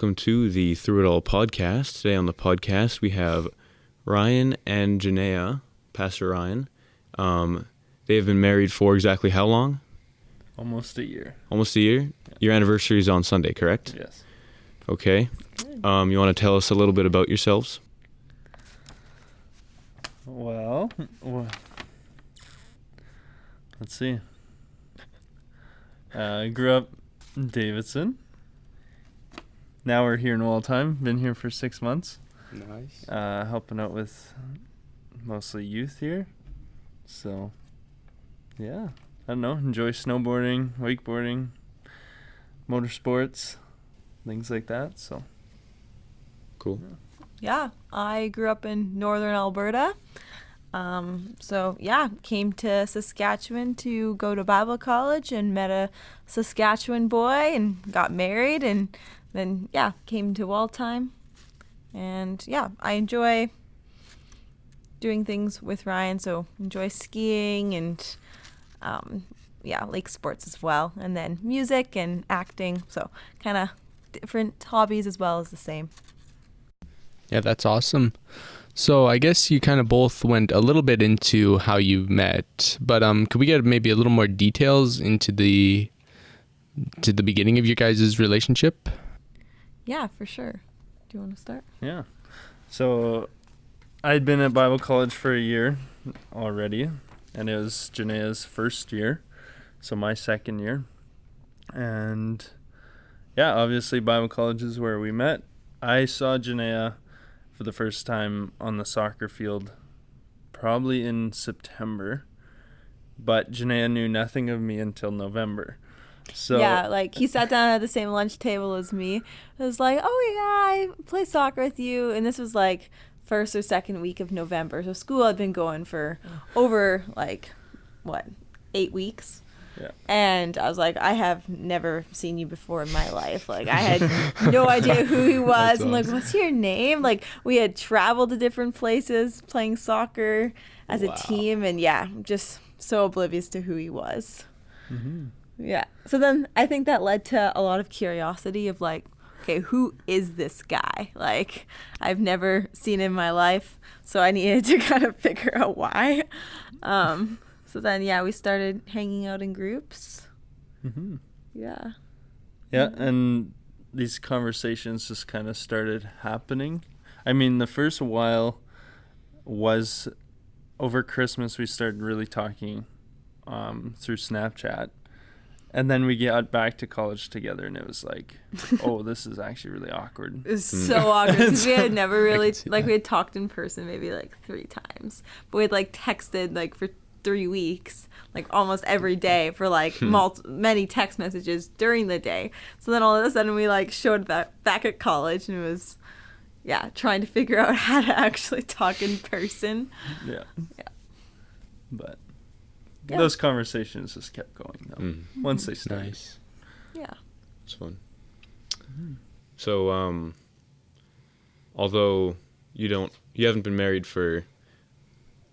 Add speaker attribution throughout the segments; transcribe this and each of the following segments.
Speaker 1: welcome to the Through It All podcast. Today on the podcast we have Ryan and Jenaya, Pastor Ryan. They have been married for exactly how long?
Speaker 2: Almost a year.
Speaker 1: Almost a year? Yeah. Your anniversary is on Sunday, correct?
Speaker 2: Yes.
Speaker 1: Okay. You want to tell us a little bit about yourselves?
Speaker 2: Well, let's see. I grew up in Davidson. Now we're here in Waldheim. Been here for 6 months.
Speaker 3: Nice.
Speaker 2: Helping out with mostly youth here. So, yeah. I don't know. Enjoy snowboarding, wakeboarding, motorsports, things like that. So,
Speaker 1: cool.
Speaker 4: Yeah, I grew up in northern Alberta. Came to Saskatchewan to go to Bible college and met a Saskatchewan boy and got married and then, came to Waldheim. And, I enjoy doing things with Ryan, so enjoy skiing and, lake sports as well. And then music and acting, so kind of different hobbies as well as the same.
Speaker 3: Yeah, that's awesome. So I guess you kind of both went a little bit into how you met, but could we get maybe a little more details into the beginning of your guys' relationship?
Speaker 4: Yeah, for sure. Do you want to start?
Speaker 2: yeah. So, I'd been at Bible college for a year already, and it was Jenaya's first year, so my second year. And, obviously Bible college is where we met. I saw Jenaya for the first time on the soccer field probably in September, but Jenaya knew nothing of me until November. So
Speaker 4: he sat down at the same lunch table as me. I was like, I play soccer with you. And this was like first or second week of November. So school had been going for over 8 weeks.
Speaker 2: Yeah.
Speaker 4: And I was like, I have never seen you before in my life. Like, I had no idea who he was. I'm like, what's your name? Like, we had traveled to different places playing soccer as a team. And just so oblivious to who he was.
Speaker 2: Mm-hmm.
Speaker 4: Yeah. So then I think that led to a lot of curiosity of like, okay, who is this guy? Like, I've never seen him in my life. So I needed to kind of figure out why. So then, we started hanging out in groups.
Speaker 2: Mm-hmm.
Speaker 4: Yeah.
Speaker 2: Yeah, and these conversations just kind of started happening. I mean, the first while was over Christmas. We started really talking through Snapchat. And then we got back to college together, and it was like, this is actually really awkward.
Speaker 4: It was so awkward because we had never really, we had talked in person maybe 3 times. But we had texted for 3 weeks, almost every day for many text messages during the day. So then all of a sudden we showed back at college, and it was, trying to figure out how to actually talk in person.
Speaker 2: Yeah. But those conversations just kept going though. Once they started.
Speaker 3: Nice.
Speaker 4: Yeah.
Speaker 1: It's fun. Mm-hmm. So, although you haven't been married for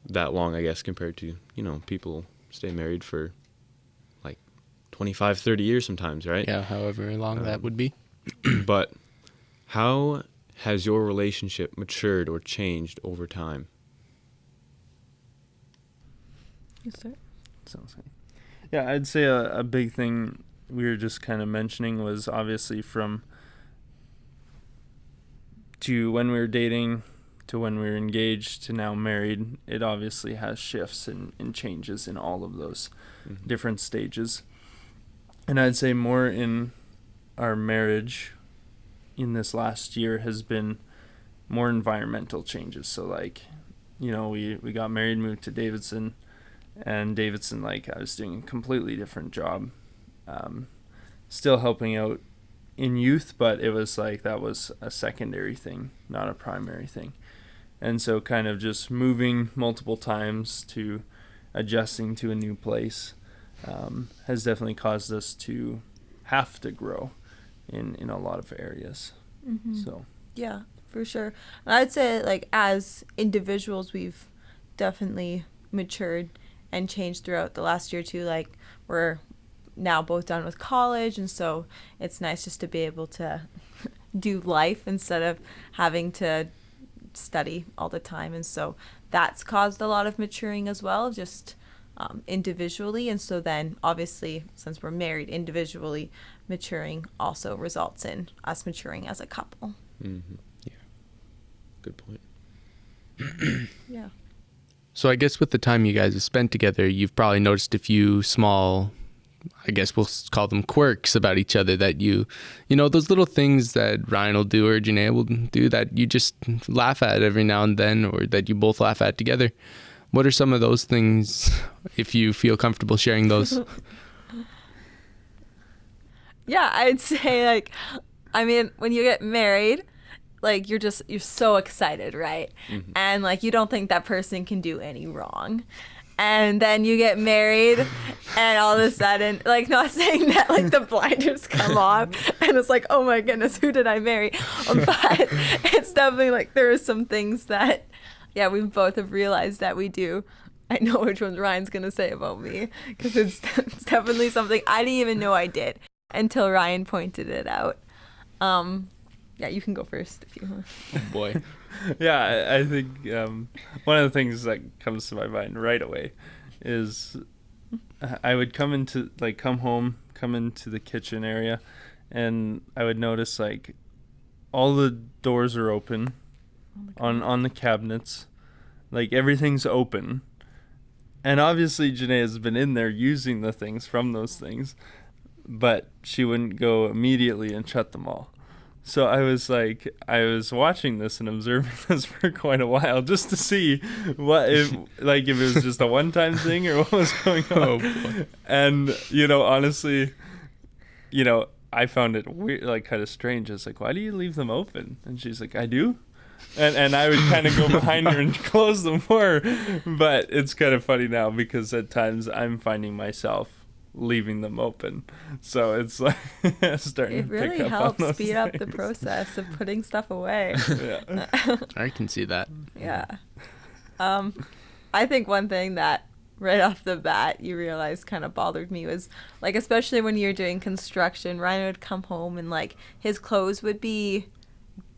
Speaker 1: that long, I guess, compared to, people stay married for 25, 30 years sometimes, right?
Speaker 3: Yeah, however long that would be.
Speaker 1: But how has your relationship matured or changed over time?
Speaker 4: Yes, sir.
Speaker 2: Sounds good. Yeah, I'd say a big thing we were just kind of mentioning was obviously from to when we were dating to when we were engaged to now married. It obviously has shifts and changes in all of those different stages. And I'd say more in our marriage in this last year has been more environmental changes. So we got married, moved to Davidson. And Davidson, I was doing a completely different job, still helping out in youth, but it was that was a secondary thing, not a primary thing. And so kind of just moving multiple times to adjusting to a new place has definitely caused us to have to grow in a lot of areas.
Speaker 4: Mm-hmm.
Speaker 2: So
Speaker 4: yeah, for sure. I'd say as individuals, we've definitely matured and changed throughout the last year or two. We're now both done with college, and so it's nice just to be able to do life instead of having to study all the time. And so that's caused a lot of maturing as well, just individually. And so then obviously, since we're married, individually maturing also results in us maturing as a couple.
Speaker 1: Mm-hmm. Yeah. Good point.
Speaker 4: Yeah.
Speaker 3: So I guess with the time you guys have spent together, you've probably noticed a few small, I guess we'll call them quirks about each other that you know, those little things that Ryan will do or Jenaya will do that you just laugh at every now and then, or that you both laugh at together. What are some of those things, if you feel comfortable sharing those?
Speaker 4: Yeah, I'd say, like, I mean, when you get married, like, you're so excited, right?
Speaker 1: Mm-hmm.
Speaker 4: And, like, you don't think that person can do any wrong. And then you get married, and all of a sudden, like, not saying that, like, the blinders come off, and it's like, oh my goodness, who did I marry? But it's definitely, like, there are some things that, yeah, we both have realized that we do. I know which ones Ryan's going to say about me, because it's definitely something I didn't even know I did until Ryan pointed it out. Yeah, you can go first if you want.
Speaker 3: Oh boy.
Speaker 2: Yeah, I think one of the things that comes to my mind right away is I would come into the kitchen area, and I would notice, like, all the doors are open on the cabinets, like, everything's open, and obviously Janae has been in there using the things from those things, but she wouldn't go immediately and shut them all. So I was watching this and observing this for quite a while just to see if it was just a one-time thing or what was going on.
Speaker 3: Oh, boy.
Speaker 2: And, you know, honestly, you know, I found it weird, like, kind of strange. It's like, why do you leave them open? And she's like, I do. And I would kind of go behind her and close them more. But it's kind of funny now because at times I'm finding myself leaving them open, so it's like starting
Speaker 4: It
Speaker 2: to
Speaker 4: really
Speaker 2: pick up
Speaker 4: helps
Speaker 2: on those
Speaker 4: speed up the
Speaker 2: things.
Speaker 4: process of putting stuff away.
Speaker 2: Yeah.
Speaker 3: I can see that.
Speaker 4: Yeah. I think one thing that right off the bat you realized kind of bothered me was, like, especially when you're doing construction, Ryan would come home and, like, his clothes would be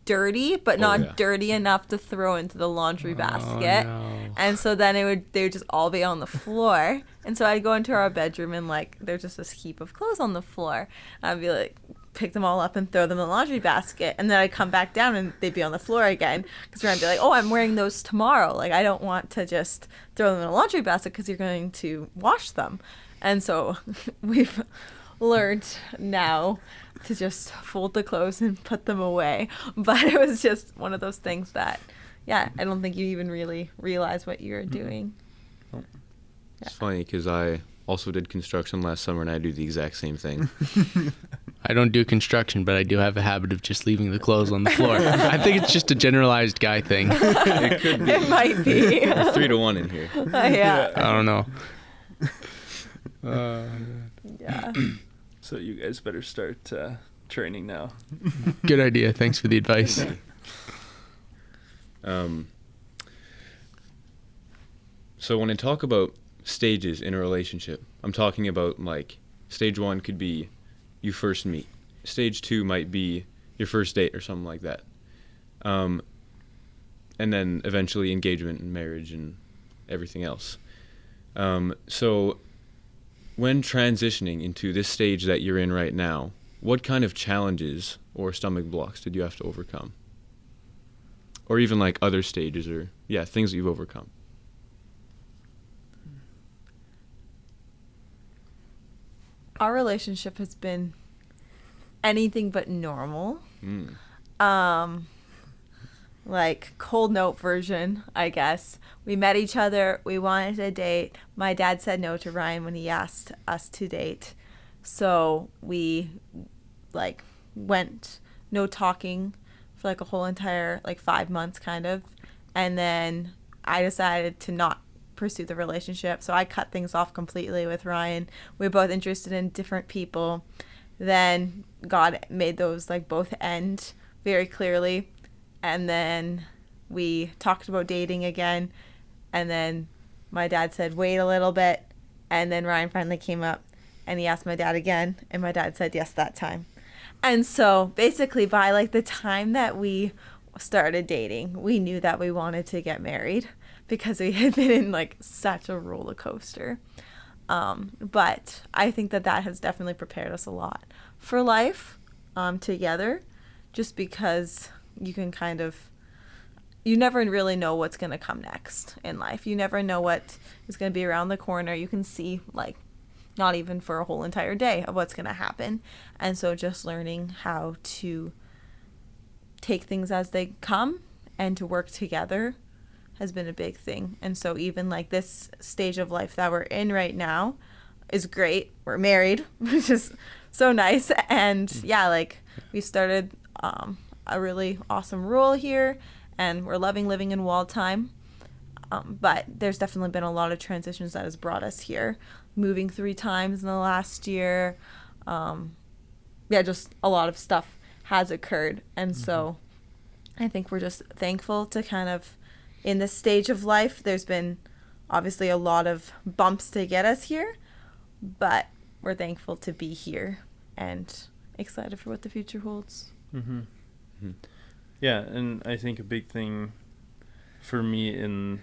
Speaker 4: dirty, but not dirty enough to throw into the laundry basket.
Speaker 3: No.
Speaker 4: And so then they would just all be on the floor. And so I'd go into our bedroom and, like, there's just this heap of clothes on the floor. I'd be like, pick them all up and throw them in the laundry basket. And then I'd come back down and they'd be on the floor again. Because Ryan'd be like, oh, I'm wearing those tomorrow. Like, I don't want to just throw them in a laundry basket because you're going to wash them. And so we've learned now to just fold the clothes and put them away. But it was just one of those things that, yeah, I don't think you even really realize what you're doing.
Speaker 1: It's funny because I also did construction last summer and I do the exact same thing.
Speaker 3: I don't do construction, but I do have a habit of just leaving the clothes on the floor. I think it's just a generalized guy thing.
Speaker 1: It could be.
Speaker 4: It might be.
Speaker 1: 3-1 in here.
Speaker 4: Yeah.
Speaker 3: I don't know.
Speaker 4: Yeah.
Speaker 2: So you guys better start training now.
Speaker 3: Good idea. Thanks for the advice.
Speaker 1: So when I talk about stages in a relationship, I'm talking about, like, stage 1 could be you first meet. Stage 2 might be your first date or something like that. And then eventually engagement and marriage and everything else. So when transitioning into this stage that you're in right now, what kind of challenges or stomach blocks did you have to overcome? Or even, like, other stages or, things that you've overcome.
Speaker 4: Our relationship has been anything but normal. Like, cold note version, I guess. We met each other. We wanted to date. My dad said no to Ryan when he asked us to date. So we, like, went no talking for, like, a whole entire, like, 5 months kind of. And then I decided to not pursue the relationship. So I cut things off completely with Ryan. We were both interested in different people. Then God made those, like, both end very clearly. And then we talked about dating again. And then my dad said, wait a little bit. And then Ryan finally came up and he asked my dad again. And my dad said yes that time. And so basically by like the time that we started dating, we knew that we wanted to get married because we had been in like such a roller coaster. But I think that has definitely prepared us a lot for life together, just because you can kind of, you never really know what's going to come next in life. You never know what is going to be around the corner. You can see like not even for a whole entire day of what's going to happen. And so just learning how to take things as they come and to work together has been a big thing. And so even like this stage of life that we're in right now is great. We're married, which is so nice. And yeah, like we started a really awesome role here, and we're loving living in Waldheim. But there's definitely been a lot of transitions that has brought us here. Moving 3 times in the last year. Just a lot of stuff has occurred. And so I think we're just thankful to kind of, in this stage of life, there's been obviously a lot of bumps to get us here, but we're thankful to be here and excited for what the future holds.
Speaker 2: Yeah, and I think a big thing for me in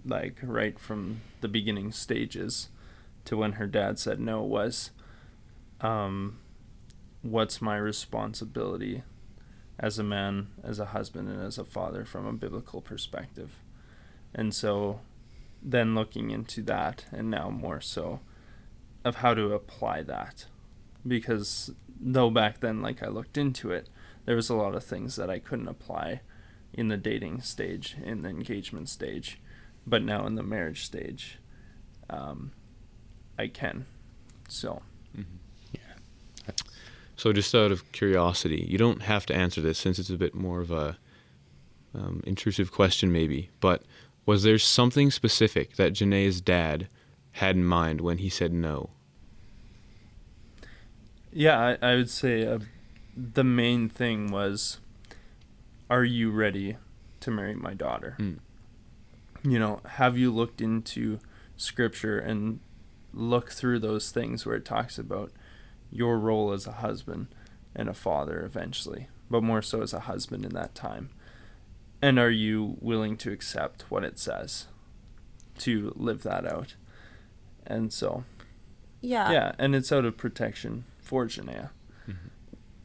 Speaker 2: like right from the beginning stages to when her dad said no was what's my responsibility as a man, as a husband, and as a father from a biblical perspective. And so then looking into that, and now more so of how to apply that, because though back then like I looked into it, there was a lot of things that I couldn't apply in the dating stage, in the engagement stage, but now in the marriage stage I can. So
Speaker 1: So just out of curiosity, you don't have to answer this since it's a bit more of a intrusive question maybe, but was there something specific that Janaya's dad had in mind when he said no?
Speaker 2: Yeah, I would say the main thing was, are you ready to marry my daughter? You know, have you looked into scripture and look through those things where it talks about your role as a husband and a father eventually, but more so as a husband in that time? And are you willing to accept what it says to live that out? And so, yeah, and it's out of protection for Jenaya.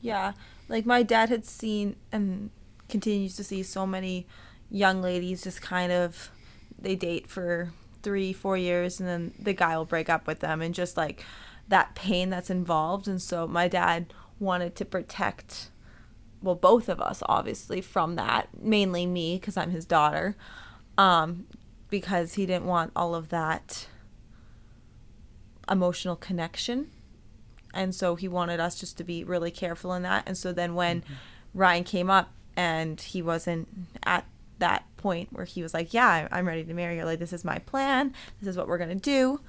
Speaker 4: Yeah, like my dad had seen and continues to see so many young ladies just kind of, they date for 3-4 years and then the guy will break up with them, and just like that pain that's involved. And so my dad wanted to protect, well, both of us obviously from that, mainly me because I'm his daughter, because he didn't want all of that emotional connection. And so he wanted us just to be really careful in that. And so then when Ryan came up and he wasn't at that point where he was like, yeah, I'm ready to marry her, like this is my plan, this is what we're gonna do,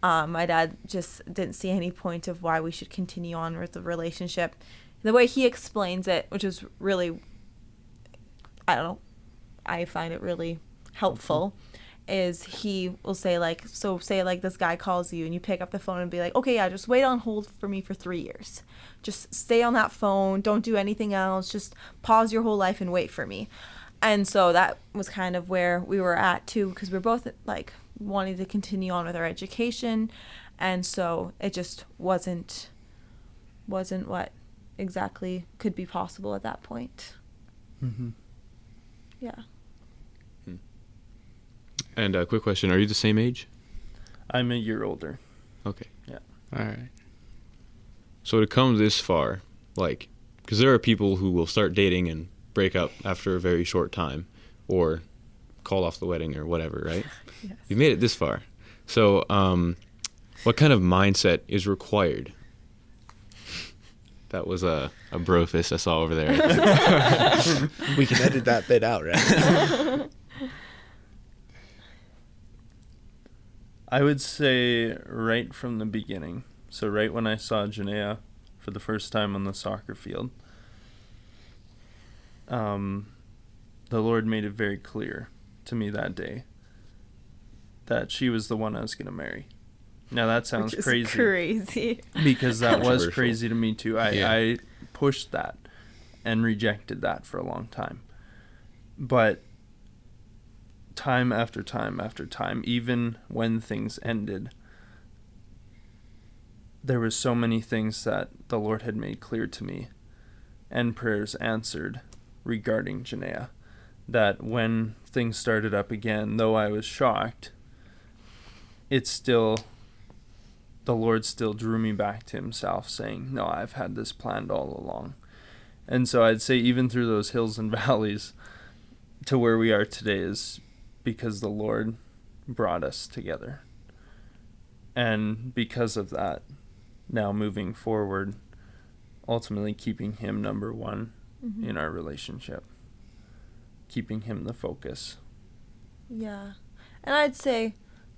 Speaker 4: my dad just didn't see any point of why we should continue on with the relationship. The way he explains it, which is really, I don't know, I find it really helpful, is he will say like, so say like this guy calls you and you pick up the phone and be like, okay, yeah, just wait on hold for me for 3 years. Just stay on that phone. Don't do anything else. Just pause your whole life and wait for me. And so that was kind of where we were at too, because we're both like wanting to continue on with our education. And so it just wasn't what exactly could be possible at that point. Yeah.
Speaker 1: And a quick question, are you the same age?
Speaker 2: I'm a year older.
Speaker 1: Okay.
Speaker 2: Yeah.
Speaker 3: All right.
Speaker 1: So to come this far, like, because there are people who will start dating and break up after a very short time, or call off the wedding or whatever, right?
Speaker 4: Yes.
Speaker 1: You've made it this far. So what kind of mindset is required? That was a bro fist I saw over there.
Speaker 5: We can edit that bit out, right?
Speaker 2: I would say right from the beginning. So right when I saw Jenaya for the first time on the soccer field, the Lord made it very clear to me that day that she was the one I was going to marry. Now that sounds crazy.
Speaker 4: Crazy.
Speaker 2: Because that was crazy to me too. I pushed that and rejected that for a long time. But time after time after time, even when things ended, there were so many things that the Lord had made clear to me and prayers answered regarding Jenaya, that when things started up again, though I was shocked, it's still, the Lord still drew me back to himself, saying, no, I've had this planned all along. And so I'd say even through those hills and valleys to where we are today is because the Lord brought us together. And because of that, now moving forward, ultimately keeping him number one in our relationship, keeping him the focus.
Speaker 4: Yeah. And I'd say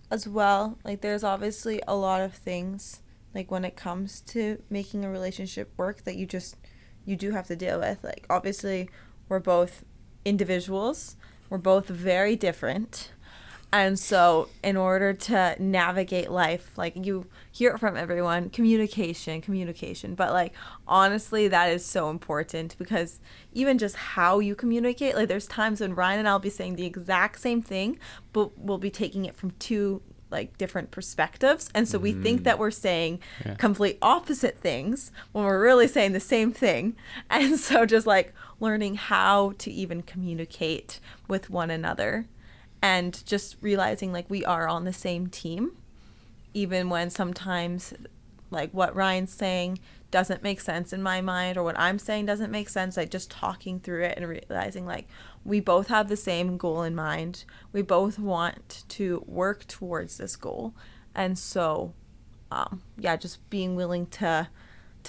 Speaker 4: as well, like, there's obviously a lot of things, like, when it comes to making a relationship work that you do have to deal with. Like, obviously, we're both individuals. We're both very different. And so in order to navigate life, like, you hear it from everyone, communication. But, like, honestly, that is so important, because even just how you communicate, like, there's times when Ryan and I'll be saying the exact same thing, but we'll be taking it from two, like, different perspectives. And so we think that we're saying complete opposite things when we're really saying the same thing. And so just, like, learning how to even communicate with one another. And just realizing, like, we are on the same team, even when sometimes, like, what Ryan's saying doesn't make sense in my mind, or what I'm saying doesn't make sense. Like, just talking through it and realizing, like, we both have the same goal in mind. We both want to work towards this goal. And so, just being willing to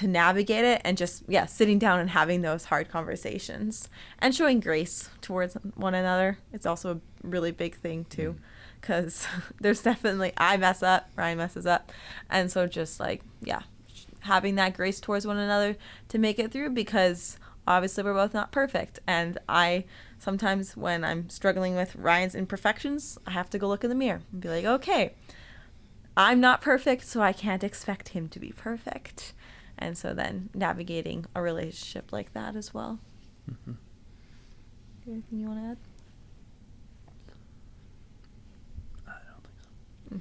Speaker 4: navigate it, and just, sitting down and having those hard conversations and showing grace towards one another. It's also a really big thing too, because there's definitely, I mess up, Ryan messes up. And so just, like, having that grace towards one another to make it through, because obviously we're both not perfect. And I sometimes, when I'm struggling with Ryan's imperfections, I have to go look in the mirror and be like, okay, I'm not perfect, so I can't expect him to be perfect. And so then navigating a relationship like that as well. Anything you want to add?
Speaker 2: I don't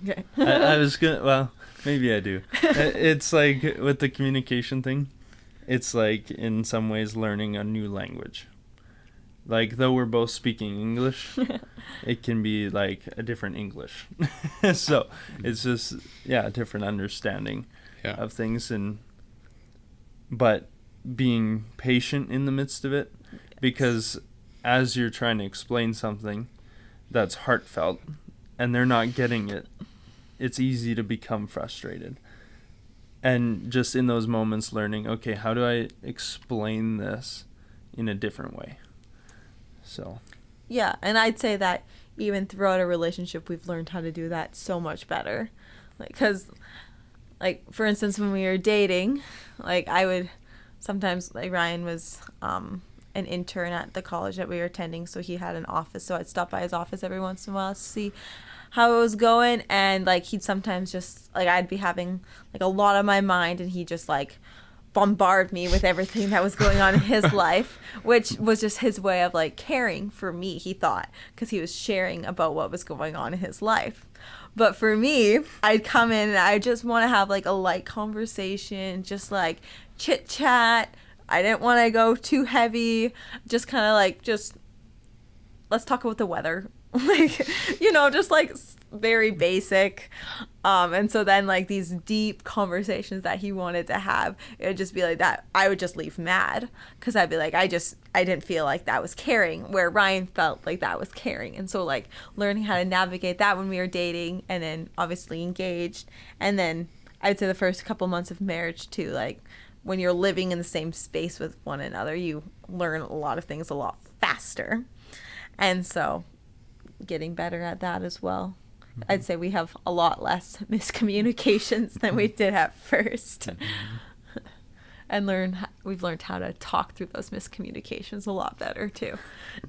Speaker 2: think so.
Speaker 4: Okay.
Speaker 2: I was gonna, well, maybe I do. It's like with the communication thing, it's like in some ways learning a new language. Like, though we're both speaking English, it can be like a different English. So it's just, a different understanding of things, but being patient in the midst of it, because as you're trying to explain something that's heartfelt and they're not getting it, it's easy to become frustrated. And just in those moments learning, okay, how do I explain this in a different way? So.
Speaker 4: Yeah, and I'd say that even throughout a relationship, we've learned how to do that so much better. Like, 'cause, like, for instance, when we were dating, like, I would sometimes, like, Ryan was an intern at the college that we were attending, so he had an office, so I'd stop by his office every once in a while to see how it was going. And, like, he'd sometimes just, like, I'd be having, like, a lot on my mind, and he'd just, like, bombard me with everything that was going on in his life, which was just his way of, like, caring for me, he thought, because he was sharing about what was going on in his life. But for me, I'd come in and I just want to have, like, a light conversation, just, like, chit chat. I didn't want to go too heavy, just kind of, like, just let's talk about the weather. Like, just, like, very basic. And so then, like, these deep conversations that he wanted to have, it would just be like that. I would just leave mad, because I'd be like, I didn't feel like that was caring, where Ryan felt like that was caring. And so, like, learning how to navigate that when we were dating, and then obviously engaged. And then I'd say the first couple months of marriage too, like, when you're living in the same space with one another, you learn a lot of things a lot faster. And so getting better at that as well. I'd say we have a lot less miscommunications than we did at first. And we've learned how to talk through those miscommunications a lot better too,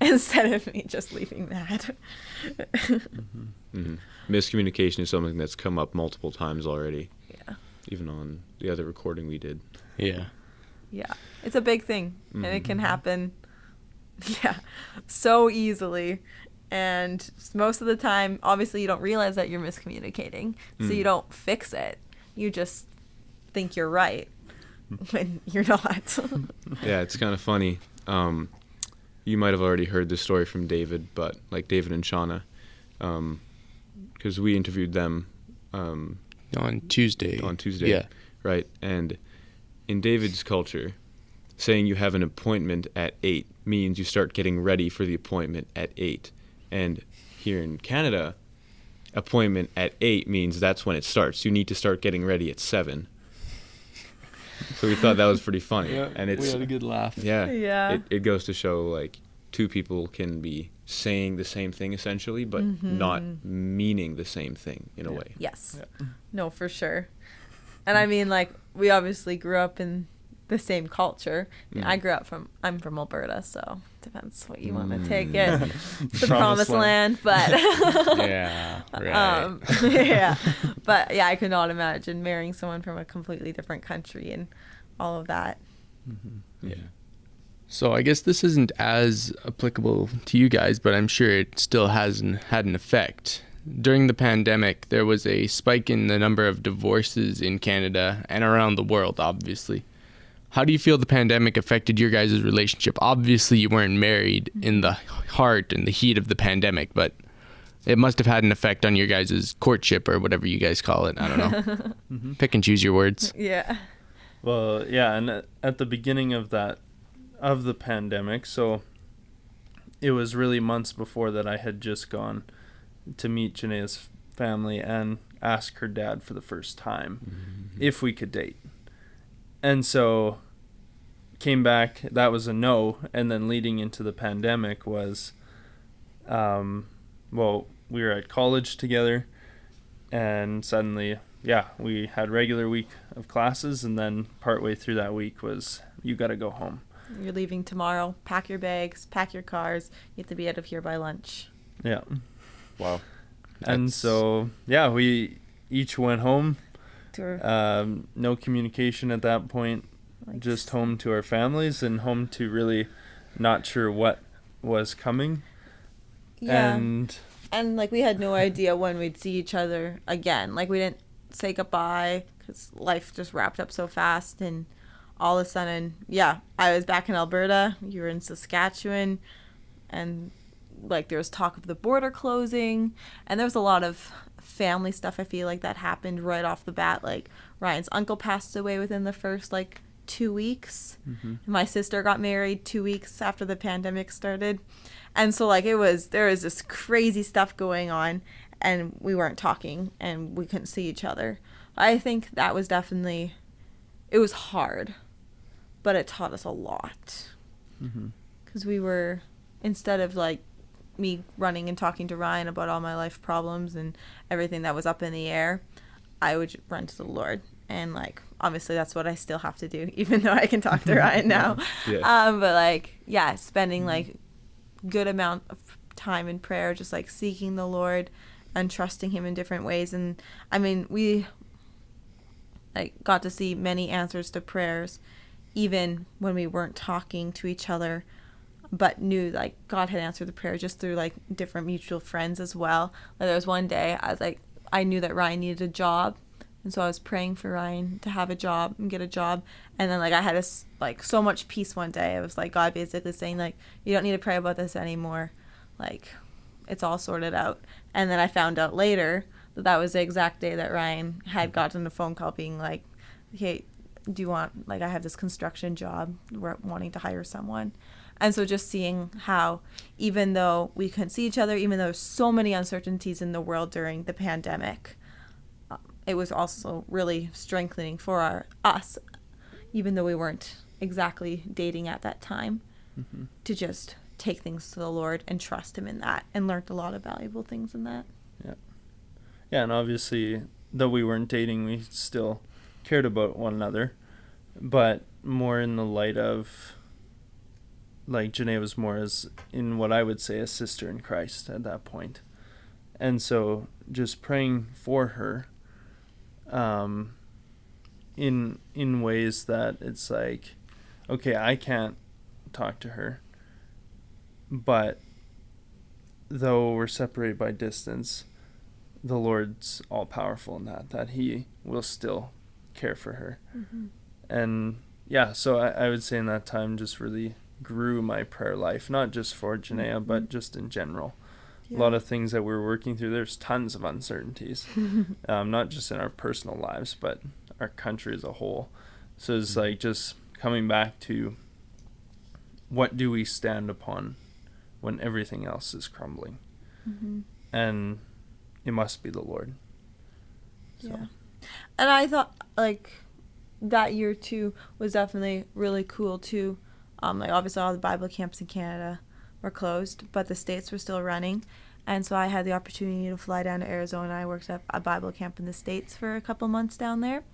Speaker 4: instead of me just leaving mad.
Speaker 1: Miscommunication is something that's come up multiple times already.
Speaker 4: Yeah.
Speaker 1: Even on the other recording we did.
Speaker 3: Yeah.
Speaker 4: Yeah. It's a big thing, and it can
Speaker 1: Mhm.
Speaker 4: happen, yeah, so easily. And most of the time, obviously, you don't realize that you're miscommunicating, so you
Speaker 1: Mm.
Speaker 4: don't fix it. You just think you're right when you're not.
Speaker 1: Yeah, it's kind of funny. You might have already heard this story from David, but like David and Shauna, because we interviewed them
Speaker 3: On Tuesday.
Speaker 1: on Tuesday,
Speaker 3: Yeah.
Speaker 1: right? And in David's culture, saying you have an appointment at 8 means you start getting ready for the appointment at 8. And here in Canada, appointment at 8 means that's when it starts. You need to start getting ready at 7. So we thought that was pretty funny. And it's
Speaker 3: we had a good laugh.
Speaker 1: yeah.
Speaker 4: Yeah.
Speaker 1: It goes to show like two people can be saying the same thing essentially, but not meaning the same thing in a way.
Speaker 4: Yes.
Speaker 2: Yeah.
Speaker 4: No, for sure. And I mean, like, we obviously grew up in the same culture. I mean, I'm from Alberta, so depends what you want to take it. The promised land, but
Speaker 3: Yeah. Right.
Speaker 4: yeah. But yeah, I could not imagine marrying someone from a completely different country and all of that.
Speaker 1: Yeah.
Speaker 3: So I guess this isn't as applicable to you guys, but I'm sure it still had an effect. During the pandemic, there was a spike in the number of divorces in Canada and around the world, obviously. How do you feel the pandemic affected your guys' relationship? Obviously, you weren't married in the heart and the heat of the pandemic, but it must have had an effect on your guys' courtship or whatever you guys call it. I don't know. Pick and choose your words.
Speaker 4: Yeah.
Speaker 2: Well, yeah, and at the beginning of the pandemic, so it was really months before that I had just gone to meet Janaya's family and ask her dad for the first time if we could date. And so came back, that was a no, and then leading into the pandemic was, well, we were at college together, and suddenly, yeah, we had regular week of classes, and then partway through that week was, you got to go home.
Speaker 4: You're leaving tomorrow. Pack your bags, pack your cars. You have to be out of here by lunch.
Speaker 2: Yeah.
Speaker 1: Wow.
Speaker 2: And
Speaker 3: That's-
Speaker 2: so, yeah, we each went home.
Speaker 4: To
Speaker 2: No communication at that point,
Speaker 4: like,
Speaker 2: just home to our families and home to really not sure what was coming.
Speaker 4: yeah.
Speaker 2: And
Speaker 4: And, we had no idea when we'd see each other again. We didn't say goodbye because life just wrapped up so fast. And all of a sudden, yeah, I was back in Alberta. You were in Saskatchewan. And, there was talk of the border closing. And there was a lot of family stuff, I feel like, that happened right off the bat. Ryan's uncle passed away within the first, 2 weeks. My sister got married 2 weeks after the pandemic started. And so there was this crazy stuff going on, and we weren't talking and we couldn't see each other. I think that was definitely, it was hard, but it taught us a lot. Because we were, instead of me running and talking to Ryan about all my life problems and everything that was up in the air, I would run to the Lord. And obviously that's what I still have to do, even though I can talk to Ryan now.
Speaker 1: Yeah.
Speaker 4: But spending good amount of time in prayer, just seeking the Lord and trusting him in different ways. And I mean, we got to see many answers to prayers, even when we weren't talking to each other, but knew God had answered the prayer just through different mutual friends as well. There was one day I knew that Ryan needed a job, and so I was praying for Ryan to have a job and get a job. And then I had so much peace one day. It was God basically saying you don't need to pray about this anymore, it's all sorted out. And then I found out later that was the exact day that Ryan had gotten a phone call being hey, do you want, I have this construction job, we're wanting to hire someone. And so just seeing how, even though we couldn't see each other, even though there's so many uncertainties in the world during the pandemic, it was also really strengthening for us, even though we weren't exactly dating at that time, to just take things to the Lord and trust him in that, and learned a lot of valuable things in that.
Speaker 2: yeah, and obviously, though we weren't dating, we still cared about one another, but more in the light of, Jenaya was more as, in what I would say, a sister in Christ at that point. And so just praying for her in ways that it's okay, I can't talk to her, but though we're separated by distance, the Lord's all powerful in that he will still care for her.
Speaker 4: Mm-hmm.
Speaker 2: And yeah, so I would say in that time just really grew my prayer life, not just for Jenaya,
Speaker 4: Mm-hmm.
Speaker 2: but just in general.
Speaker 4: Yeah.
Speaker 2: A lot of things that we're working through, there's tons of uncertainties, not just in our personal lives, but our country as a whole. So it's like just coming back to what do we stand upon when everything else is crumbling?
Speaker 4: Mm-hmm.
Speaker 2: And it must be the Lord. So.
Speaker 4: Yeah. And I thought, like, that year, too, was definitely really cool, too. Like, obviously, all the Bible camps in Canada were closed, but the States were still running. And so I had the opportunity to fly down to Arizona. I worked at a Bible camp in the States for a couple months down there.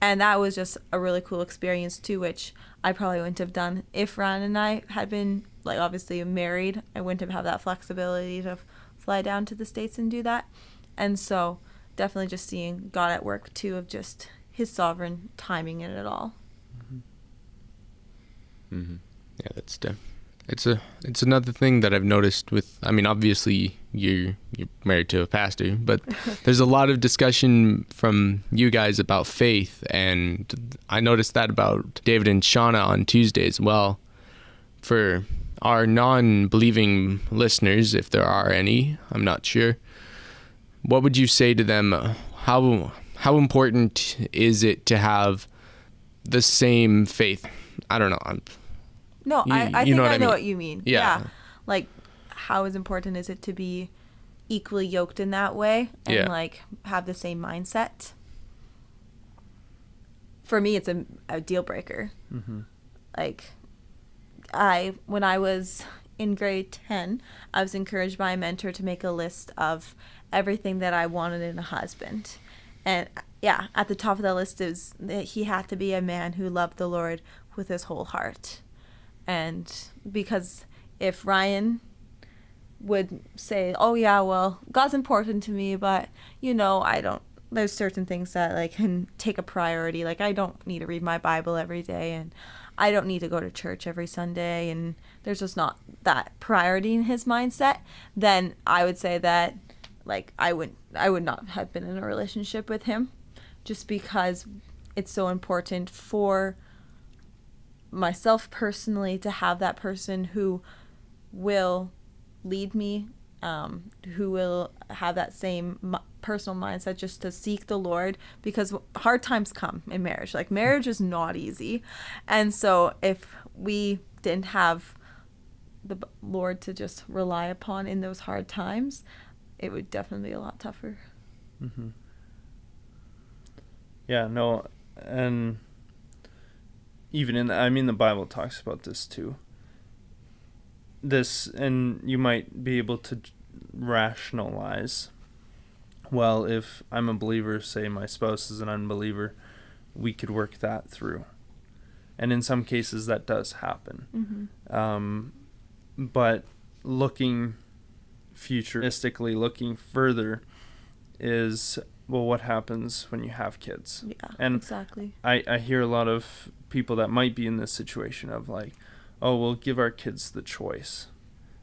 Speaker 4: And that was just a really cool experience, too, which I probably wouldn't have done if Ryan and I had been, like, obviously married. I wouldn't have had that flexibility to fly down to the States and do that. And so definitely just seeing God at work, too, of just his sovereign timing in it all.
Speaker 1: Mm-hmm.
Speaker 3: Yeah, it's another thing that I've noticed with, I mean, obviously you're married to a pastor, but there's a lot of discussion from you guys about faith, and I noticed that about David and Shauna on Tuesday as well. For our non-believing listeners, if there are any, I'm not sure, what would you say to them? How important is it to have the same faith? I don't know.
Speaker 4: No, I
Speaker 3: you
Speaker 4: think
Speaker 3: know what
Speaker 4: I
Speaker 3: I
Speaker 4: know
Speaker 3: mean.
Speaker 4: what you mean.
Speaker 3: Yeah.
Speaker 4: Like, how important is it to be equally yoked in that way and,
Speaker 3: Yeah.
Speaker 4: like, have the same mindset? For me, it's a deal breaker.
Speaker 2: Mm-hmm.
Speaker 4: Like, when I was in grade 10, I was encouraged by a mentor to make a list of everything that I wanted in a husband. And yeah, at the top of the list is that he had to be a man who loved the Lord with his whole heart. And because if Ryan would say, oh yeah, well, God's important to me, but there's certain things that like can take a priority. Like, I don't need to read my Bible every day, and I don't need to go to church every Sunday, and there's just not that priority in his mindset, then I would say that, like, I would not have been in a relationship with him, just because it's so important for myself personally to have that person who will lead me, who will have that same personal mindset, just to seek the Lord, because hard times come in marriage. Like, marriage is not easy, and so if we didn't have the Lord to just rely upon in those hard times, it would definitely be a lot tougher.
Speaker 2: Mm-hmm. Yeah, no, and even the Bible talks about this too. And you might be able to rationalize, well, if I'm a believer, say my spouse is an unbeliever, we could work that through. And in some cases that does happen.
Speaker 4: Mm-hmm.
Speaker 2: But looking futuristically, looking further, is, well, what happens when you have kids?
Speaker 4: Yeah,
Speaker 2: and
Speaker 4: exactly.
Speaker 2: I hear a lot of people that might be in this situation of like, oh, we'll give our kids the choice.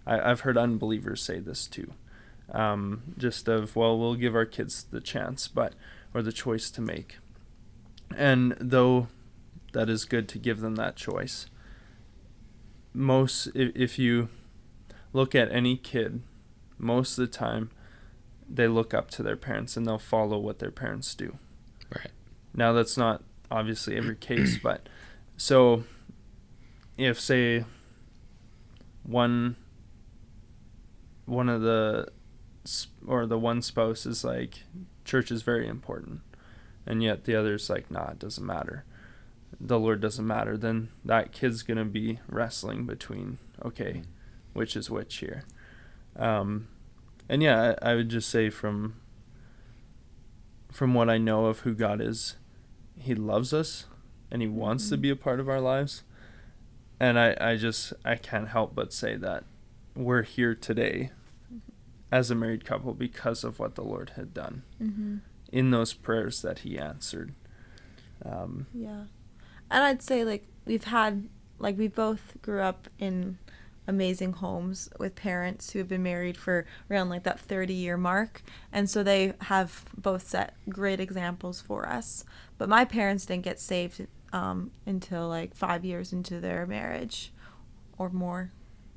Speaker 2: I've heard unbelievers say this too. Just of, well, we'll give our kids the chance, or the choice to make. And though that is good to give them that choice, if you look at any kid, most of the time they look up to their parents and they'll follow what their parents do.
Speaker 3: Right.
Speaker 2: Now, that's not obviously every case, but so if, say, one spouse is like, church is very important, and yet the other's like, nah, it doesn't matter, the Lord doesn't matter, then that kid's gonna be wrestling between, okay, which is which here. And yeah, I would just say from what I know of who God is, he loves us and he wants to be a part of our lives. And I can't help but say that we're here today as a married couple because of what the Lord had done in those prayers that he answered.
Speaker 4: Yeah. And I'd say, like, we've had like we both grew up in amazing homes with parents who have been married for around like that 30-year mark, and so they have both set great examples for us. But my parents didn't get saved until like 5 years into their marriage or more,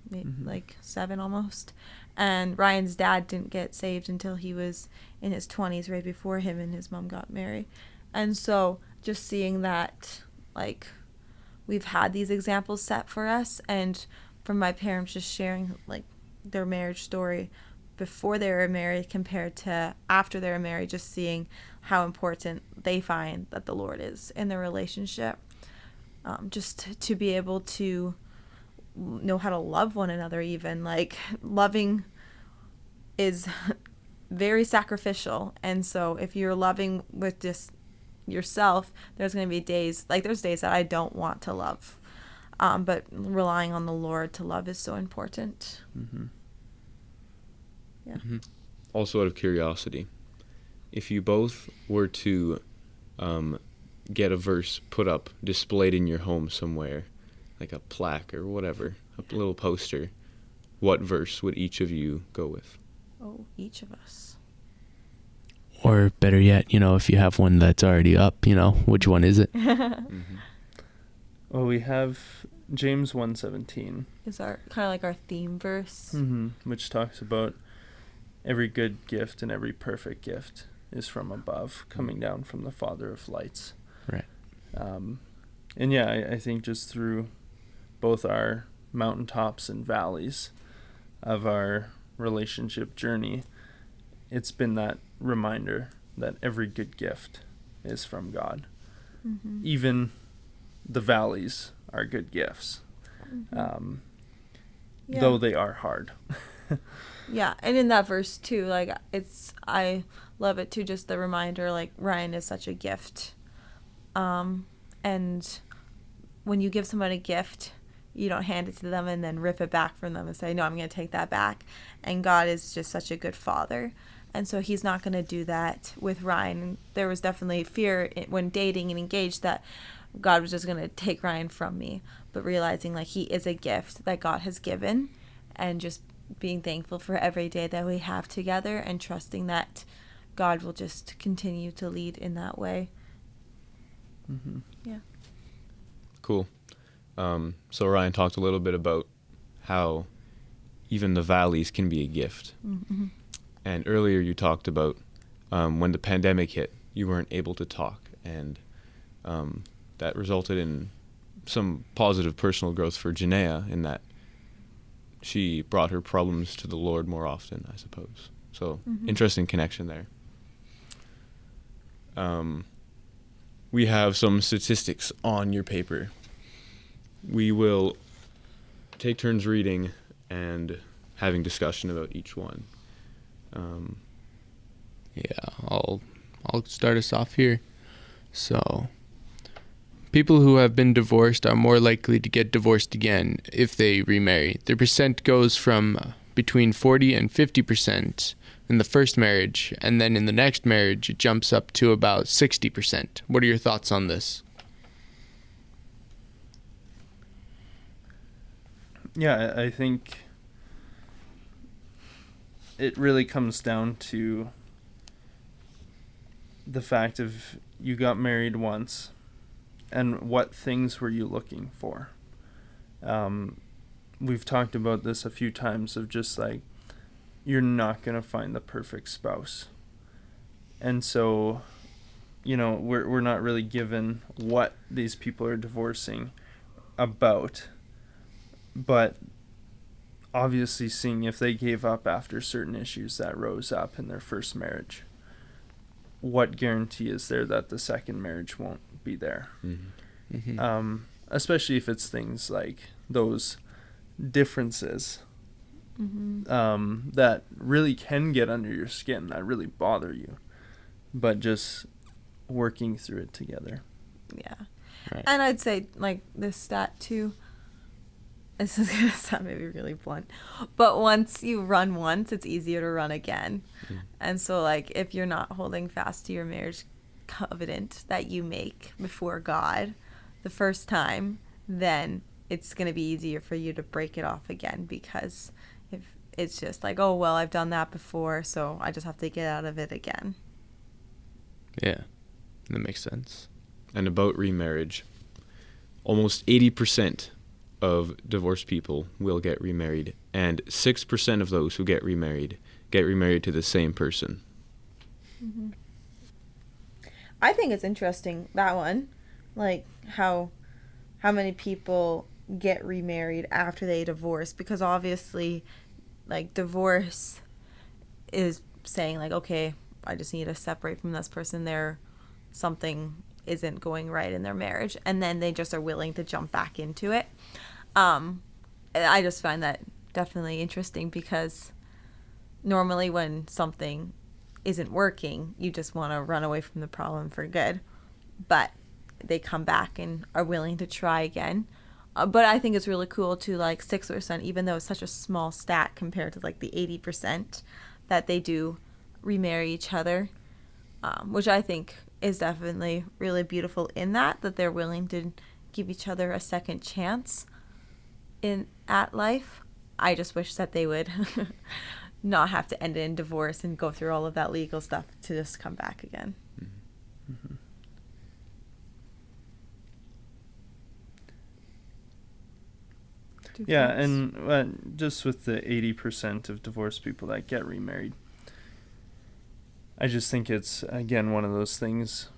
Speaker 4: maybe like 7 almost. And Ryan's dad didn't get saved until he was in his 20s, right before him and his mom got married. And so just seeing that, like, we've had these examples set for us, and from my parents just sharing like their marriage story before they were married compared to after they were married, just seeing how important they find that the Lord is in their relationship. Just to be able to know how to love one another, even like loving is very sacrificial. And so if you're loving with just yourself, there's going to be days, like there's days that I don't want to love. But relying on the Lord to love is so important. Yeah.
Speaker 1: Also, out of curiosity, if you both were to get a verse put up, displayed in your home somewhere, like a plaque or whatever, a little poster, what verse would each of you go with?
Speaker 4: Oh, each of us.
Speaker 3: Or better yet, you know, if you have one that's already up, you know, which one is it?
Speaker 2: Well, we have James 1:17.
Speaker 4: Is our kind of like our theme verse.
Speaker 2: Which talks about every good gift and every perfect gift is from above, coming down from the Father of lights.
Speaker 3: Right.
Speaker 2: And yeah, I think just through both our mountaintops and valleys of our relationship journey, it's been that reminder that every good gift is from God. Even the valleys are good gifts, though they are hard.
Speaker 4: Yeah, and in that verse too, like I love it too, just the reminder, like Ryan is such a gift. And when you give someone a gift, you don't hand it to them and then rip it back from them and say, no, I'm going to take that back. And God is just such a good father. And so he's not going to do that with Ryan. There was definitely fear when dating and engaged that God was just going to take Ryan from me. But realizing like he is a gift that God has given, and just being thankful for every day that we have together, and trusting that God will just continue to lead in that way. Yeah.
Speaker 1: Cool. So Ryan talked a little bit about how even the valleys can be a gift. And earlier you talked about when the pandemic hit, you weren't able to talk, and that resulted in some positive personal growth for Jenaya, in that she brought her problems to the Lord more often, I suppose. So interesting connection there. We have some statistics on your paper. We will take turns reading and having discussion about each one.
Speaker 3: I'll start us off here. So, people who have been divorced are more likely to get divorced again if they remarry. The percent goes from between 40 and 50% in the first marriage, and then in the next marriage it jumps up to about 60%. What are your thoughts on this?
Speaker 2: Yeah, I think it really comes down to the fact of you got married once, and what things were you looking for? We've talked about this a few times, of just like, you're not going to find the perfect spouse. And so, you know, we're not really given what these people are divorcing about, but obviously seeing if they gave up after certain issues that rose up in their first marriage, what guarantee is there that the second marriage won't be there? Especially if it's things like those differences that really can get under your skin, that really bother you, but just working through it together.
Speaker 4: Yeah.
Speaker 3: Right.
Speaker 4: And I'd say, like, this stat too, this is going to sound maybe really blunt, but once you run once, it's easier to run again. And so, like, if you're not holding fast to your marriage covenant that you make before God the first time, then it's going to be easier for you to break it off again, because if it's just like, oh, well, I've done that before, so I just have to get out of it again.
Speaker 3: Yeah, that makes sense.
Speaker 1: And about remarriage, almost 80% of divorced people will get remarried, and 6% of those who get remarried to the same person.
Speaker 4: Mm-hmm. I think it's interesting, that one, like how many people get remarried after they divorce, because obviously, like, divorce is saying, like, okay, I just need to separate from this person, something isn't going right in their marriage, and then they just are willing to jump back into it. I just find that definitely interesting, because normally when something isn't working, you just want to run away from the problem for good, but they come back and are willing to try again. But I think it's really cool to, like, 6%, even though it's such a small stat compared to like the 80% that they do remarry each other, which I think is definitely really beautiful in that they're willing to give each other a second chance at life. I just wish that they would not have to end in divorce and go through all of that legal stuff to just come back again.
Speaker 2: Mm-hmm. Yeah, and just with the 80% of divorced people that get remarried, I just think it's, again, one of those things.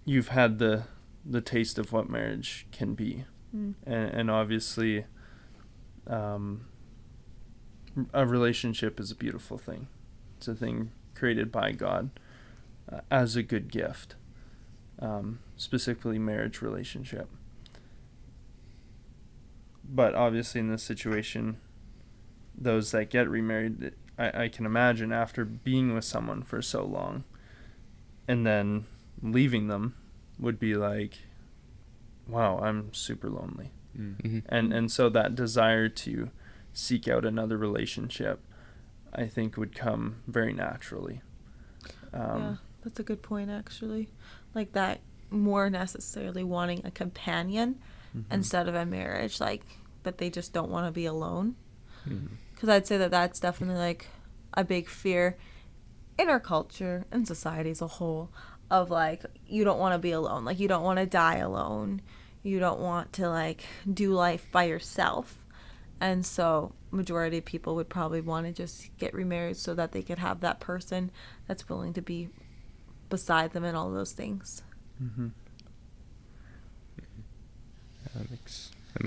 Speaker 2: You've had the taste of what marriage can be. And obviously, a relationship is a beautiful thing. It's a thing created by God as a good gift, specifically marriage relationship. But obviously in this situation, those that get remarried, I can imagine after being with someone for so long and then leaving them would be like, wow, I'm super lonely.
Speaker 3: Mm-hmm.
Speaker 2: And so that desire to seek out another relationship, I think, would come very naturally.
Speaker 4: Yeah, that's a good point, actually. Like, that more necessarily wanting a companion instead of a marriage, like, that they just don't want to be alone. Because I'd say that that's definitely, like, a big fear in our culture and society as a whole, of, like, you don't want to be alone. Like, you don't want to die alone. You don't want to, like, do life by yourself. And so majority of people would probably want to just get remarried so that they could have that person that's willing to be beside them and all those things.
Speaker 2: Mm-hmm.
Speaker 3: That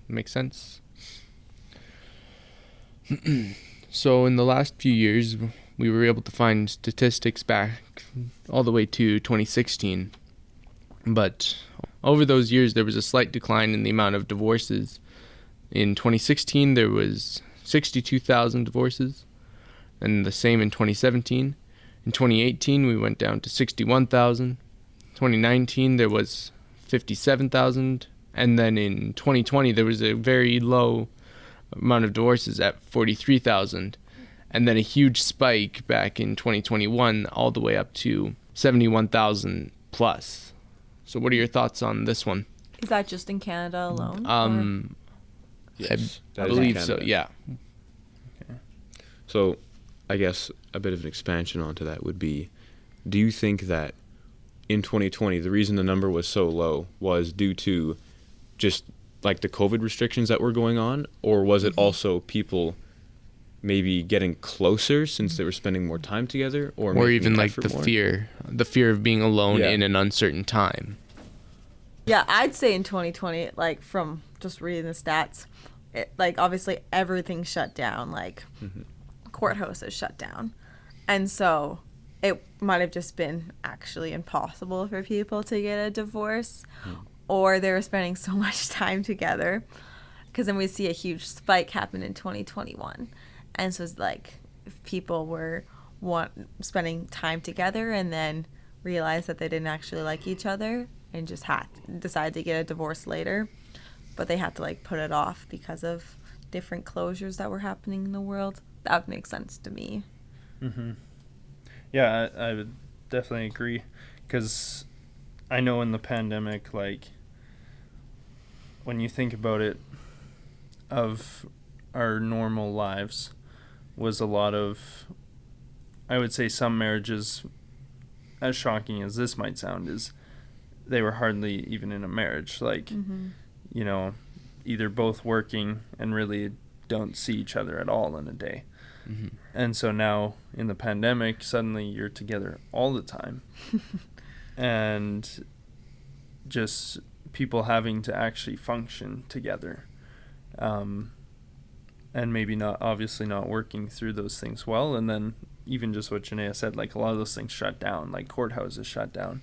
Speaker 3: makes sense. So in the last few years, we were able to find statistics back all the way to 2016. But over those years, there was a slight decline in the amount of divorces. In 2016, there was 62,000 divorces, and the same in 2017. In 2018, we went down to 61,000. 2019, there was 57,000. And then in 2020, there was a very low amount of divorces at 43,000. And then a huge spike back in 2021, all the way up to 71,000 plus. So what are your thoughts on this one?
Speaker 4: Is that just in Canada alone?
Speaker 1: Yes,
Speaker 3: I believe so, yeah.
Speaker 2: Okay.
Speaker 1: So I guess a bit of an expansion onto that would be, do you think that in 2020, the reason the number was so low was due to just like the COVID restrictions that were going on, or was it also people maybe getting closer since they were spending more time together,
Speaker 3: or even like the fear of being alone in an uncertain time?
Speaker 4: Yeah, I'd say in 2020, like, from just reading the stats, like, obviously everything shut down, like courthouses shut down, and so it might have just been actually impossible for people to get a divorce, or they were spending so much time together, because then we see a huge spike happen in 2021. And so it's like, if people were spending time together and then realized that they didn't actually like each other and just decided to get a divorce later, but they had to, like, put it off because of different closures that were happening in the world, that would make sense to me.
Speaker 2: Mm-hmm. Yeah, I would definitely agree, because I know in the pandemic, like, when you think about it, of our normal lives was a lot of, I would say some marriages, as shocking as this might sound, is they were hardly even in a marriage. Like, you know, either both working and really don't see each other at all in a day. And so now in the pandemic, suddenly you're together all the time. And just people having to actually function together. And maybe not, obviously not working through those things well. And then even just what Jenaya said, like a lot of those things shut down, like courthouses shut down.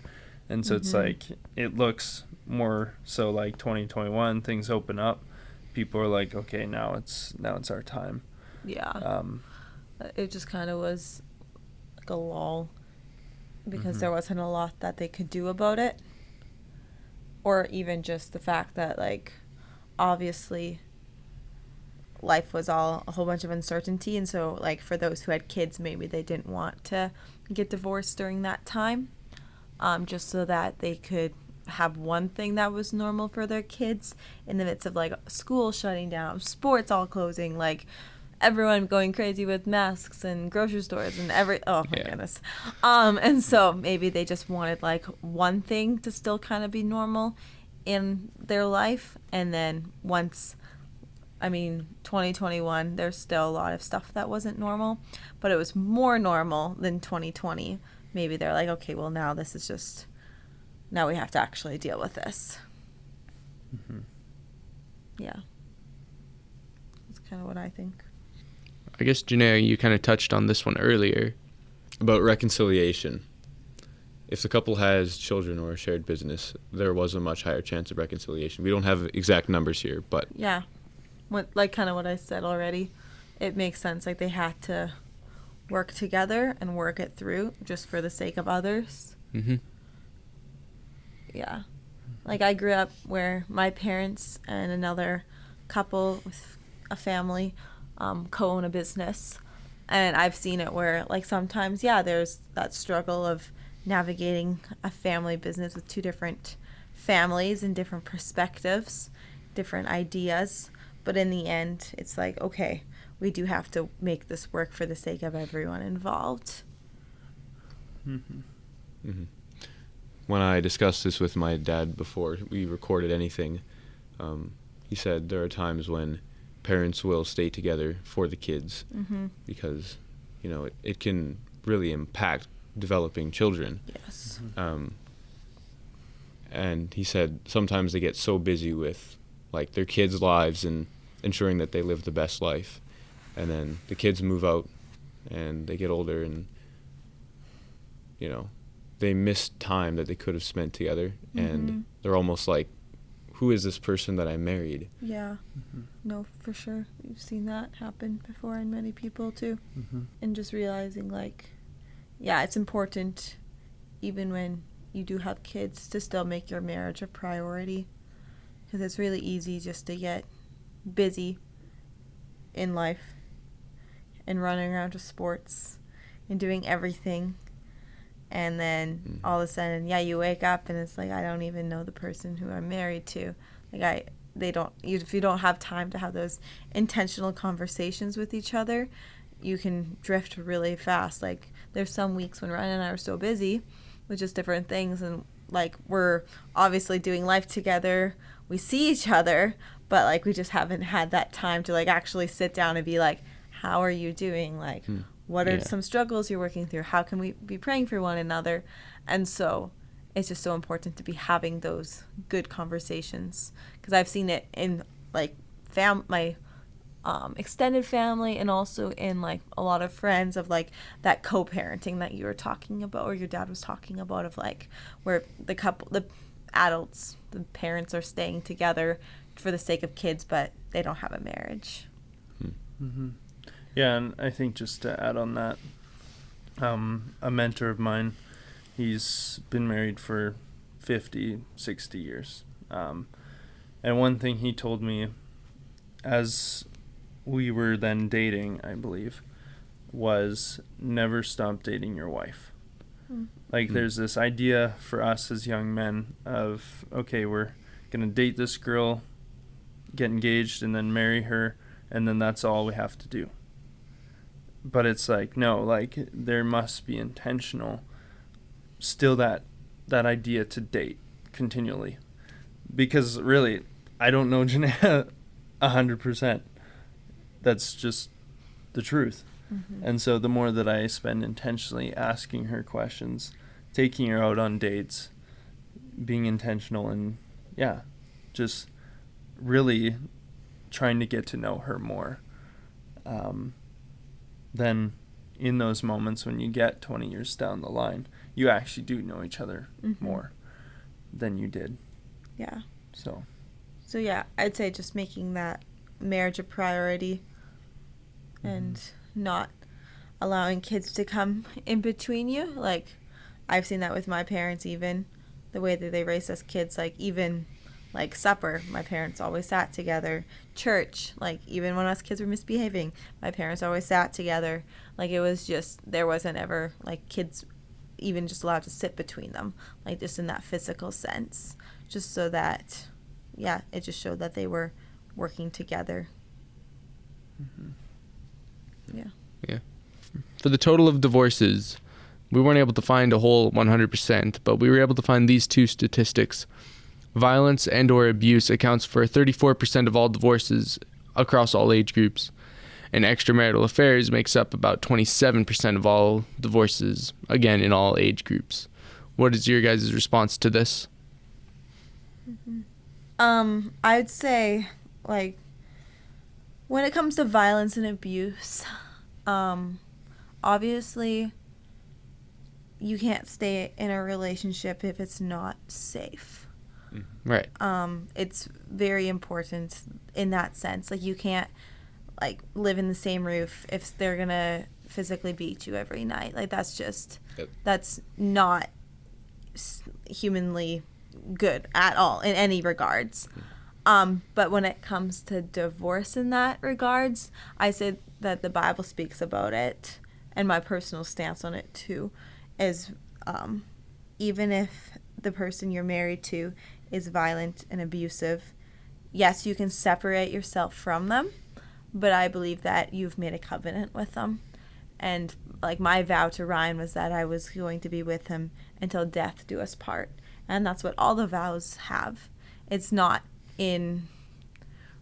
Speaker 2: And so it's like, it looks more so like 2021, things open up. People are like, okay, now it's our time.
Speaker 4: Yeah. It just kind of was like a lull because there wasn't a lot that they could do about it. Or even just the fact that, like, obviously life was all a whole bunch of uncertainty. And so, like, for those who had kids, maybe they didn't want to get divorced during that time, just so that they could have one thing that was normal for their kids in the midst of, like, school shutting down, sports all closing, like, everyone going crazy with masks and grocery stores and oh my goodness. And so maybe they just wanted, like, one thing to still kind of be normal in their life. And then once, 2021, there's still a lot of stuff that wasn't normal, but it was more normal than 2020. Maybe they're like, okay, well, now this is just, now we have to actually deal with this. Yeah. That's kind of what I think.
Speaker 3: I guess, Jenaya, you kind of touched on this one earlier.
Speaker 1: About reconciliation. If the couple has children or a shared business, there was a much higher chance of reconciliation. We don't have exact numbers here, but...
Speaker 4: Yeah. Kind of what I said already. It makes sense. Like, they had to work together and work it through just for the sake of others. Yeah. Like, I grew up where my parents and another couple with a family co-own a business, and I've seen it where, like, sometimes there's that struggle of navigating a family business with two different families and different perspectives, different ideas, but in the end it's like, okay, we do have to make this work for the sake of everyone involved.
Speaker 1: When I discussed this with my dad before we recorded anything, he said there are times when parents will stay together for the kids because, it can really impact developing children.
Speaker 4: Yes.
Speaker 1: And he said sometimes they get so busy with, like, their kids' lives and ensuring that they live the best life, and then the kids move out and they get older and, they miss time that they could have spent together, and they're almost like, who is this person that I married?
Speaker 4: Yeah. No, for sure. We've seen that happen before in many people too. And just realizing, like, it's important, even when you do have kids, to still make your marriage a priority. Because it's really easy just to get busy in life and running around to sports and doing everything. And then all of a sudden, you wake up and it's like, I don't even know the person who I'm married to. Like, if you don't have time to have those intentional conversations with each other, you can drift really fast. Like, there's some weeks when Ryan and I are so busy with just different things, and, like, we're obviously doing life together. We see each other, but, like, we just haven't had that time to, like, actually sit down and be like, how are you doing? Like, what are some struggles you're working through? How can we be praying for one another? And so it's just so important to be having those good conversations, because I've seen it in, like, my extended family, and also in, like, a lot of friends, of, like, that co-parenting that you were talking about, or your dad was talking about, of, like, where the adults, the parents, are staying together for the sake of kids, but they don't have a marriage.
Speaker 2: Yeah, and I think just to add on that, a mentor of mine, he's been married for 50, 60 years. And one thing he told me, as we were then dating, I believe, was never stop dating your wife. Like, there's this idea for us as young men of, okay, we're going to date this girl get engaged and then marry her, and then that's all we have to do. But it's like, no, like there must be intentional, still that idea to date continually. Because really, I don't know Jenaya 100%. That's just the truth.
Speaker 4: Mm-hmm.
Speaker 2: And so the more that I spend intentionally asking her questions, taking her out on dates, being intentional, and just really trying to get to know her more, then in those moments when you get 20 years down the line, you actually do know each other
Speaker 4: Mm-hmm.
Speaker 2: more than you did.
Speaker 4: Yeah.
Speaker 2: So
Speaker 4: Yeah, I'd say just making that marriage a priority and not allowing kids to come in between you. Like, I've seen that with my parents, even the way that they raised us kids, like even like supper, my parents always sat together. Church, like even when us kids were misbehaving, my parents always sat together. Like it was just, there wasn't ever like kids even just allowed to sit between them, like just in that physical sense, just so that, it just showed that they were working together. Yeah.
Speaker 3: For the total of divorces, we weren't able to find a whole 100%, but we were able to find these two statistics. Violence and or abuse accounts for 34% of all divorces across all age groups, and extramarital affairs makes up about 27% of all divorces, again, in all age groups. What is your guys' response to this?
Speaker 4: I'd say, like, when it comes to violence and abuse, obviously you can't stay in a relationship if it's not safe.
Speaker 3: Right.
Speaker 4: It's very important in that sense. Like, you can't, like, live in the same roof if they're gonna physically beat you every night. Like, that's just, that's not humanly good at all in any regards. But when it comes to divorce in that regards, I say that the Bible speaks about it, and my personal stance on it too is, even if the person you're married to is violent and abusive, yes, you can separate yourself from them, but I believe that you've made a covenant with them. And like my vow to Ryan was that I was going to be with him until death do us part. And that's what all the vows have. It's not in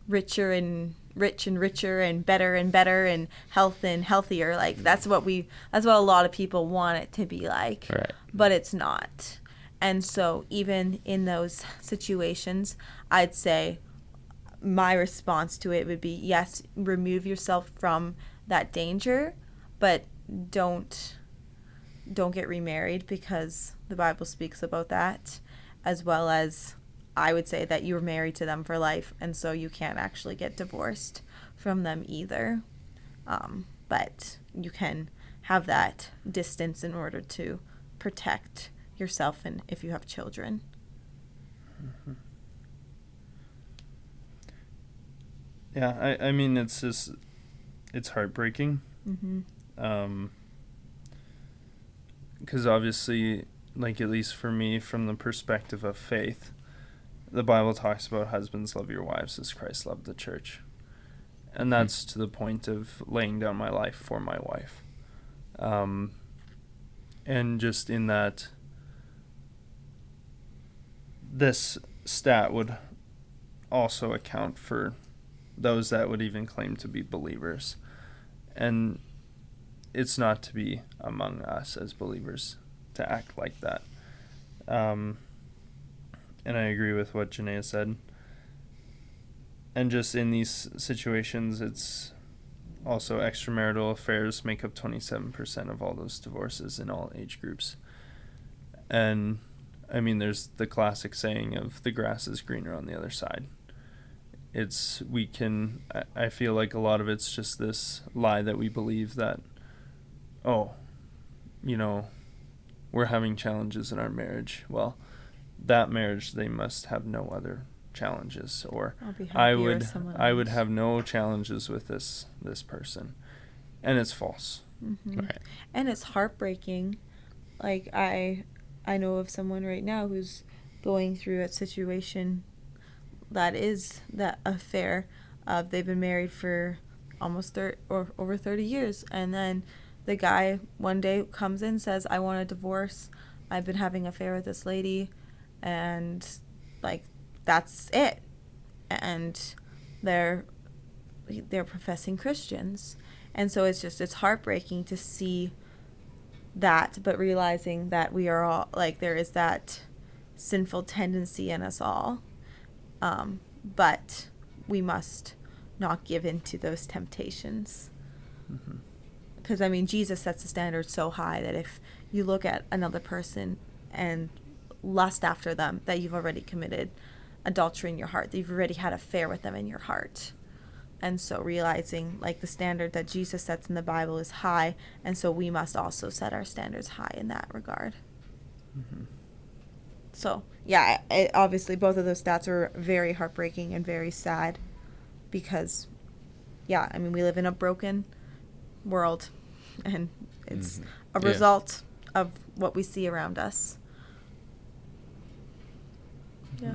Speaker 4: richer and richer and better and health and healthier. Like that's what a lot of people want it to be like.
Speaker 3: Right.
Speaker 4: But it's not. And so even in those situations, I'd say my response to it would be, yes, remove yourself from that danger, but don't get remarried, because the Bible speaks about that, as well as I would say that you're married to them for life, and so you can't actually get divorced from them either. But you can have that distance in order to protect yourself and if you have children.
Speaker 2: Mm-hmm. Yeah, I mean, it's just, it's heartbreaking.
Speaker 4: Mm-hmm.
Speaker 2: Because obviously, like at least for me, from the perspective of faith, the Bible talks about husbands, love your wives as Christ loved the church. And that's to the point of laying down my life for my wife. And just in that, this stat would also account for those that would even claim to be believers. And it's not to be among us as believers to act like that. And I agree with what Jenaya said. And just in these situations, it's also extramarital affairs make up 27% of all those divorces in all age groups. And I mean, there's the classic saying of the grass is greener on the other side. I feel like a lot of it's just this lie that we believe that, we're having challenges in our marriage. Well, that marriage, they must have no other challenges, or I would have no challenges with this person, and it's false.
Speaker 4: Mm-hmm.
Speaker 3: Right.
Speaker 4: And it's heartbreaking. Like I know of someone right now who's going through a situation that is that affair of they've been married for almost over 30 years, and then the guy one day comes in and says, I want a divorce, I've been having an affair with this lady, and like that's it. And they're professing Christians, and so it's heartbreaking to see that, but realizing that we are all like, there is that sinful tendency in us all, but we must not give in to those temptations. Because I mean, Jesus sets the standard so high that if you look at another person and lust after them, that you've already committed adultery in your heart, that you've already had an affair with them in your heart. And so realizing like the standard that Jesus sets in the Bible is high, and so we must also set our standards high in that regard. So yeah, obviously both of those stats are very heartbreaking and very sad, because yeah, I mean, we live in a broken world, and it's a result of what we see around us. Yeah.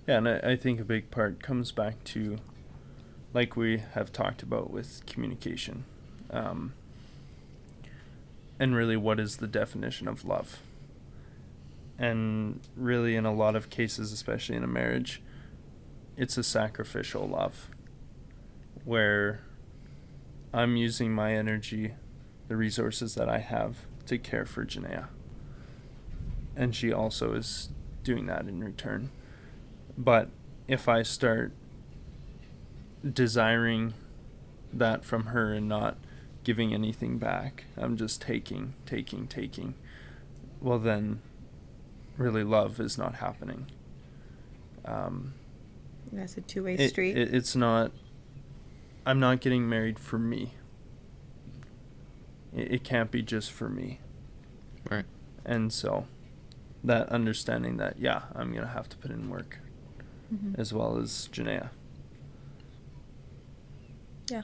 Speaker 2: Yeah, and I think a big part comes back to, like we have talked about with communication, and really what is the definition of love. And really in a lot of cases, especially in a marriage, it's a sacrificial love, where I'm using my energy, the resources that I have, to care for Jenaya. And she also is doing that in return. But if I start desiring that from her and not giving anything back, I'm just taking, well then really love is not happening.
Speaker 4: That's a two-way street.
Speaker 2: It's not, I'm not getting married for me. It can't be just for me.
Speaker 3: Right.
Speaker 2: And so that understanding that, yeah, I'm going to have to put in work, as well as Jenaya.
Speaker 4: Yeah.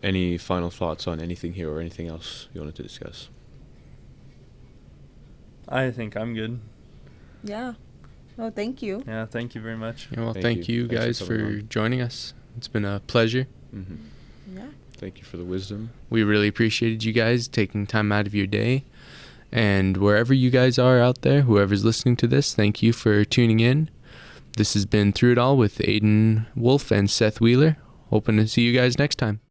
Speaker 1: Any final thoughts on anything here or anything else you wanted to discuss?
Speaker 2: I think I'm good.
Speaker 4: Yeah. Well, thank you.
Speaker 2: Yeah, thank you very much.
Speaker 3: Yeah, well,
Speaker 1: Thank
Speaker 3: thank
Speaker 1: you.
Speaker 3: you
Speaker 1: Thanks
Speaker 3: guys
Speaker 1: for coming
Speaker 3: for
Speaker 1: on.
Speaker 3: joining us. It's been a pleasure.
Speaker 4: Yeah.
Speaker 1: Thank you for the wisdom.
Speaker 3: We really appreciated you guys taking time out of your day. And wherever you guys are out there, whoever's listening to this, thank you for tuning in. This has been Through It All with Aiden, Wolfe, and Seth Wieler. Hoping to see you guys next time.